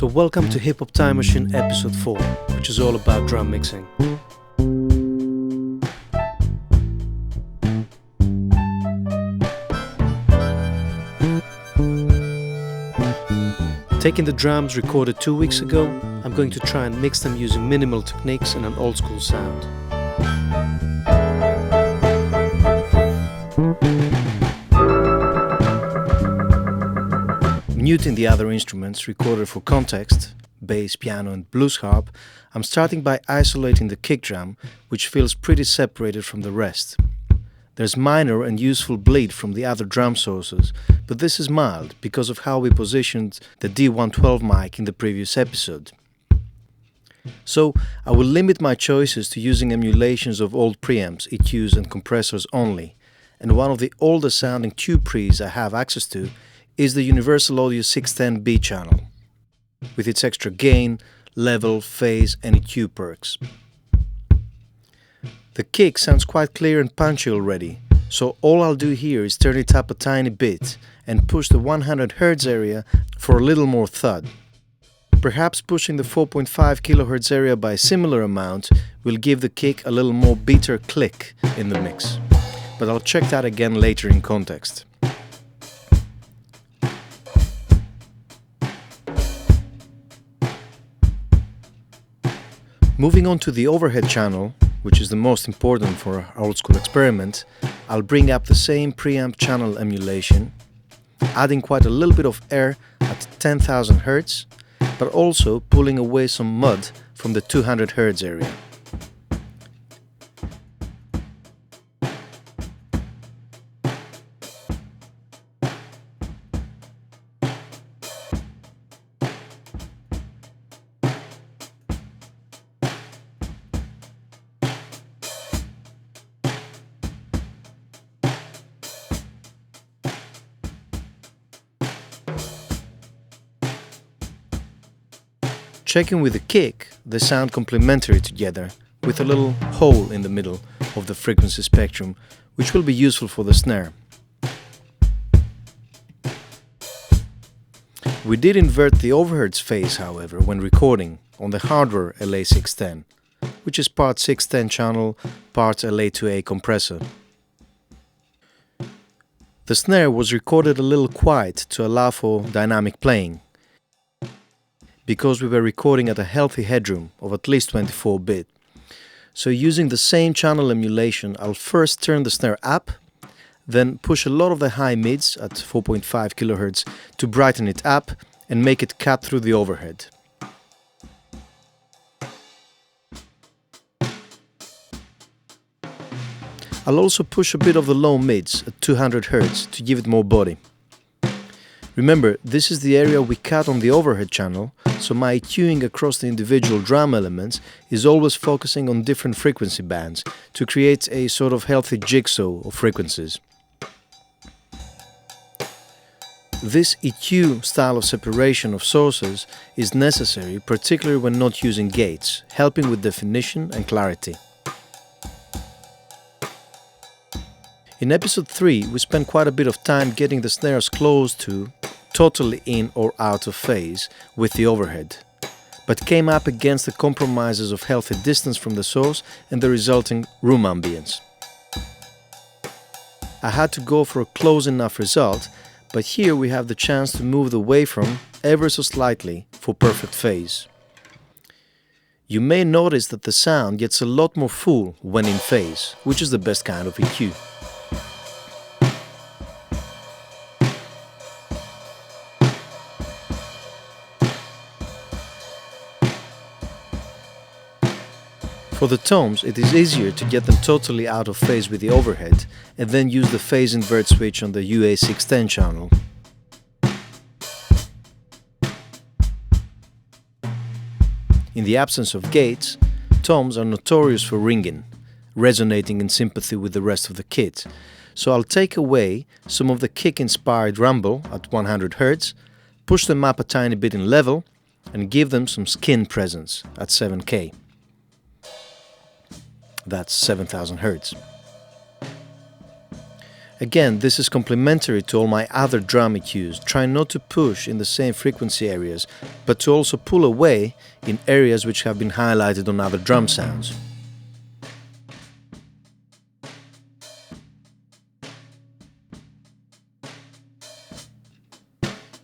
So welcome to Hip Hop Time Machine episode 4, which is all about drum mixing. Taking the drums recorded 2 weeks ago, I'm going to try and mix them using minimal techniques and an old school sound. Muting the other instruments recorded for context, bass, piano and blues harp, I'm starting by isolating the kick drum, which feels pretty separated from the rest. There's minor and useful bleed from the other drum sources, but this is mild because of how we positioned the D112 mic in the previous episode. So I will limit my choices to using emulations of old preamps, EQs and compressors only, and one of the older sounding tube pre's I have access to is the Universal Audio 610B channel, with its extra gain, level, phase and EQ perks. The kick sounds quite clear and punchy already, so all I'll do here is turn it up a tiny bit and push the 100 Hz area for a little more thud. Perhaps pushing the 4.5 kHz area by a similar amount will give the kick a little more bitter click in the mix, but I'll check that again later in context. Moving on to the overhead channel, which is the most important for our old school experiment, I'll bring up the same preamp channel emulation, adding quite a little bit of air at 10,000 Hz, but also pulling away some mud from the 200 Hz area. Checking with the kick, they sound complementary together, with a little hole in the middle of the frequency spectrum, which will be useful for the snare. We did invert the overheads phase, however, when recording on the hardware LA610, which is part 610 channel, part LA2A compressor. The snare was recorded a little quiet to allow for dynamic playing, because we were recording at a healthy headroom of at least 24-bit. So using the same channel emulation, I'll first turn the snare up, then push a lot of the high mids at 4.5 kHz to brighten it up and make it cut through the overhead. I'll also push a bit of the low mids at 200 Hz to give it more body. Remember, this is the area we cut on the overhead channel, so my EQing across the individual drum elements is always focusing on different frequency bands to create a sort of healthy jigsaw of frequencies. This EQ style of separation of sources is necessary, particularly when not using gates, helping with definition and clarity. In episode 3, we spent quite a bit of time getting the snares close to totally in or out of phase with the overhead, but came up against the compromises of healthy distance from the source and the resulting room ambience. I had to go for a close enough result, but here we have the chance to move the waveform ever so slightly for perfect phase. You may notice that the sound gets a lot more full when in phase, which is the best kind of EQ. For the toms, it is easier to get them totally out of phase with the overhead and then use the phase invert switch on the UA610 channel. In the absence of gates, toms are notorious for ringing, resonating in sympathy with the rest of the kit, so I'll take away some of the kick-inspired rumble at 100 Hz, push them up a tiny bit in level and give them some skin presence at 7K. That's 7,000 Hz. Again, this is complementary to all my other drum EQs, trying not to push in the same frequency areas, but to also pull away in areas which have been highlighted on other drum sounds.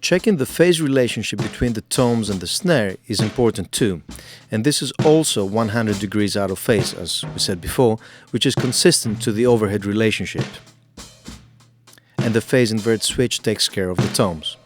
Checking the phase relationship between the toms and the snare is important too, and this is also 100 degrees out of phase, as we said before, which is consistent to the overhead relationship. And the phase invert switch takes care of the toms.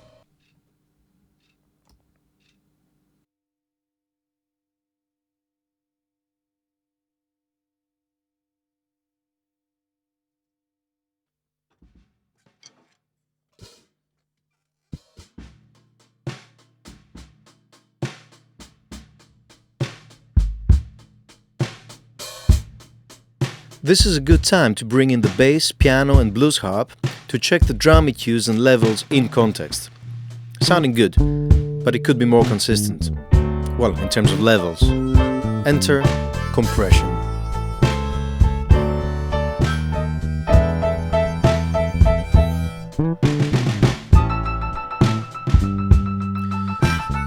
This is a good time to bring in the bass, piano and blues harp to check the drum EQs and levels in context. Sounding good, but it could be more consistent. Well, in terms of levels. Enter compression.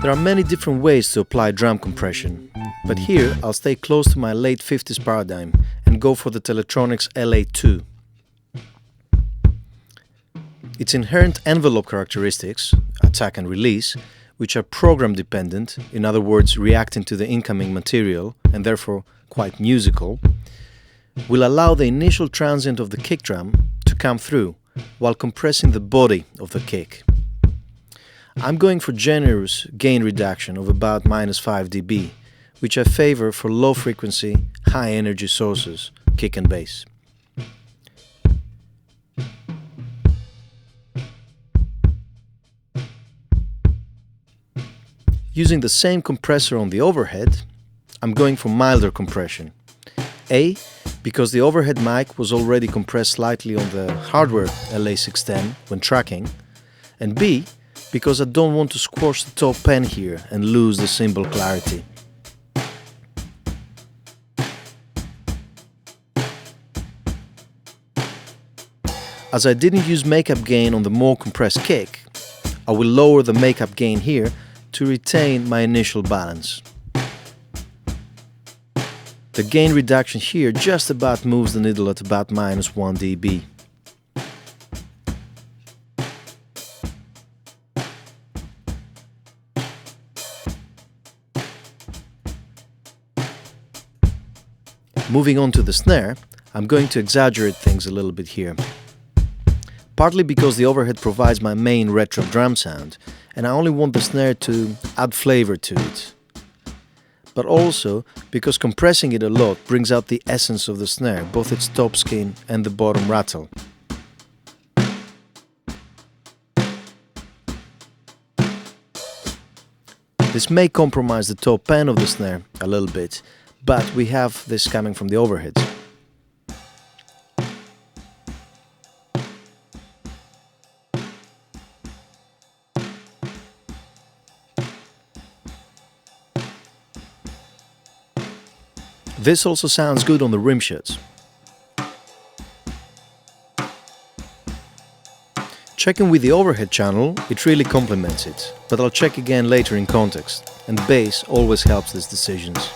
There are many different ways to apply drum compression, but here I'll stay close to my late 50s paradigm and go for the Teletronics LA2. Its inherent envelope characteristics, attack and release, which are program dependent, in other words reacting to the incoming material and therefore quite musical, will allow the initial transient of the kick drum to come through while compressing the body of the kick. I'm going for generous gain reduction of about -5 dB, which I favor for low frequency, high energy sources, kick and bass. Using the same compressor on the overhead, I'm going for milder compression. A, because the overhead mic was already compressed slightly on the hardware LA610 when tracking, and B, because I don't want to squash the top pen here and lose the cymbal clarity. As I didn't use makeup gain on the more compressed kick, I will lower the makeup gain here to retain my initial balance. The gain reduction here just about moves the needle at about -1 dB. Moving on to the snare, I'm going to exaggerate things a little bit here. Partly because the overhead provides my main retro drum sound, and I only want the snare to add flavor to it. But also because compressing it a lot brings out the essence of the snare, both its top skin and the bottom rattle. This may compromise the top end of the snare a little bit, but we have this coming from the overheads. This also sounds good on the rim shots. Checking with the overhead channel, it really complements it, but I'll check again later in context, and bass always helps these decisions.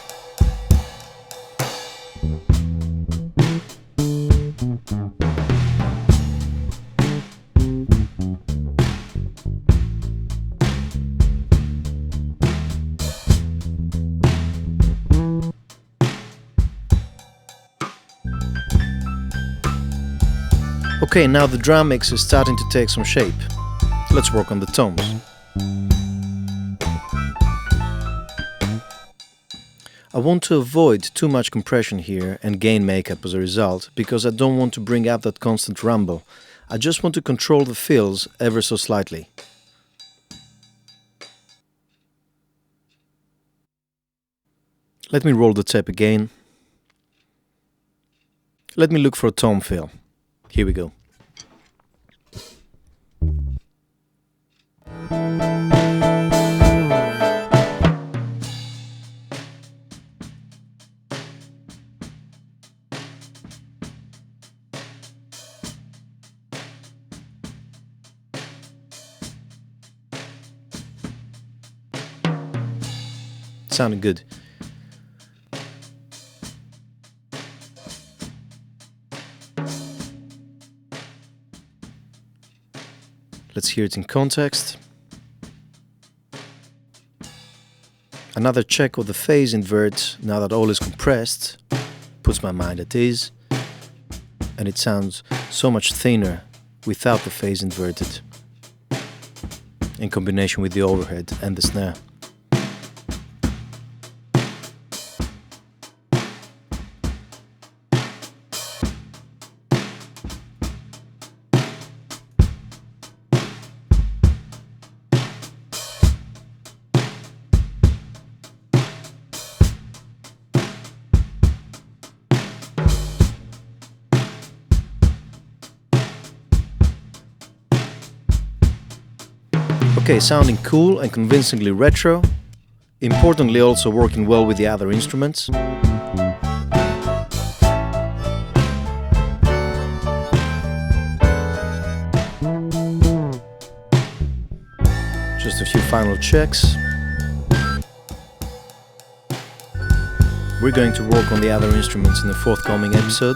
Okay, now the drum mix is starting to take some shape. Let's work on the toms. I want to avoid too much compression here and gain makeup as a result, because I don't want to bring out that constant rumble. I just want to control the fills ever so slightly. Let me roll the tape again. Let me look for a tom fill. Here we go. It sounded good. Let's hear it in context. Another check of the phase invert, now that all is compressed, puts my mind at ease, and it sounds so much thinner without the phase inverted, in combination with the overhead and the snare. Okay, sounding cool and convincingly retro, importantly also working well with the other instruments. Just a few final checks. We're going to work on the other instruments in the forthcoming episode.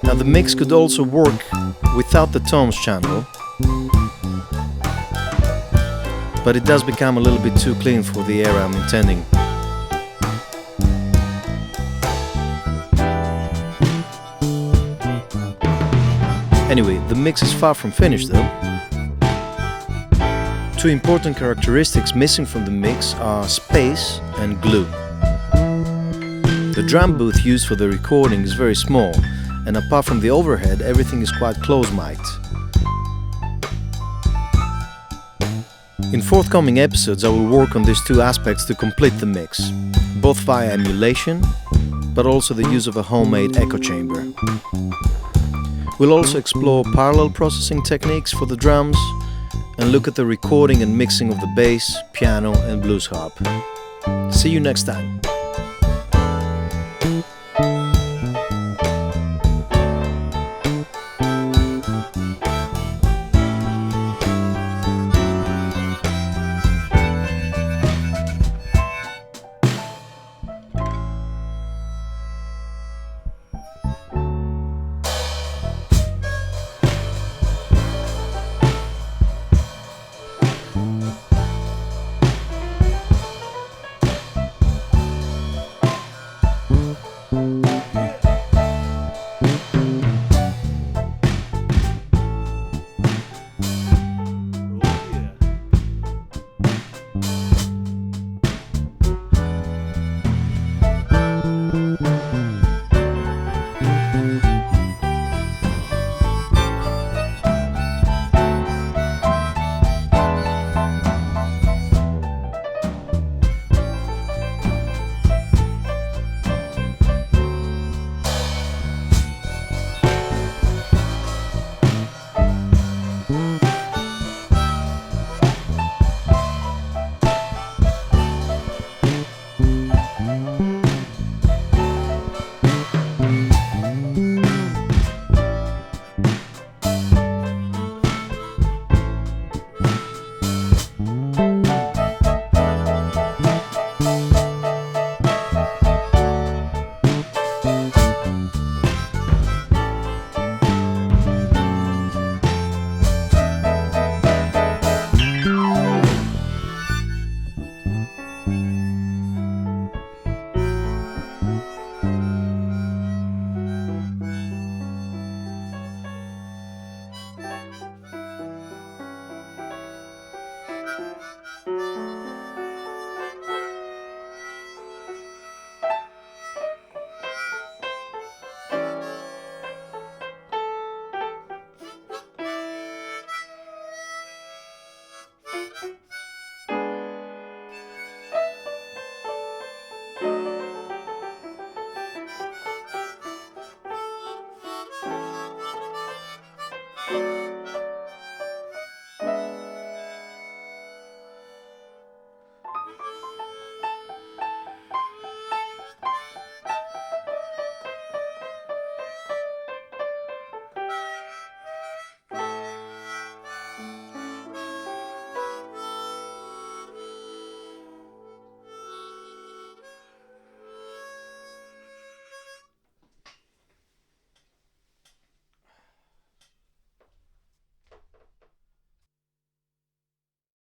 Now the mix could also work without the tones channel, but it does become a little bit too clean for the area I'm intending. Anyway, the mix is far from finished though. Two important characteristics missing from the mix are space and glue. The drum booth used for the recording is very small, and apart from the overhead, everything is quite close-mic'd. In forthcoming episodes, I will work on these two aspects to complete the mix, both via emulation, but also the use of a homemade echo chamber. We'll also explore parallel processing techniques for the drums, and look at the recording and mixing of the bass, piano and blues harp. See you next time.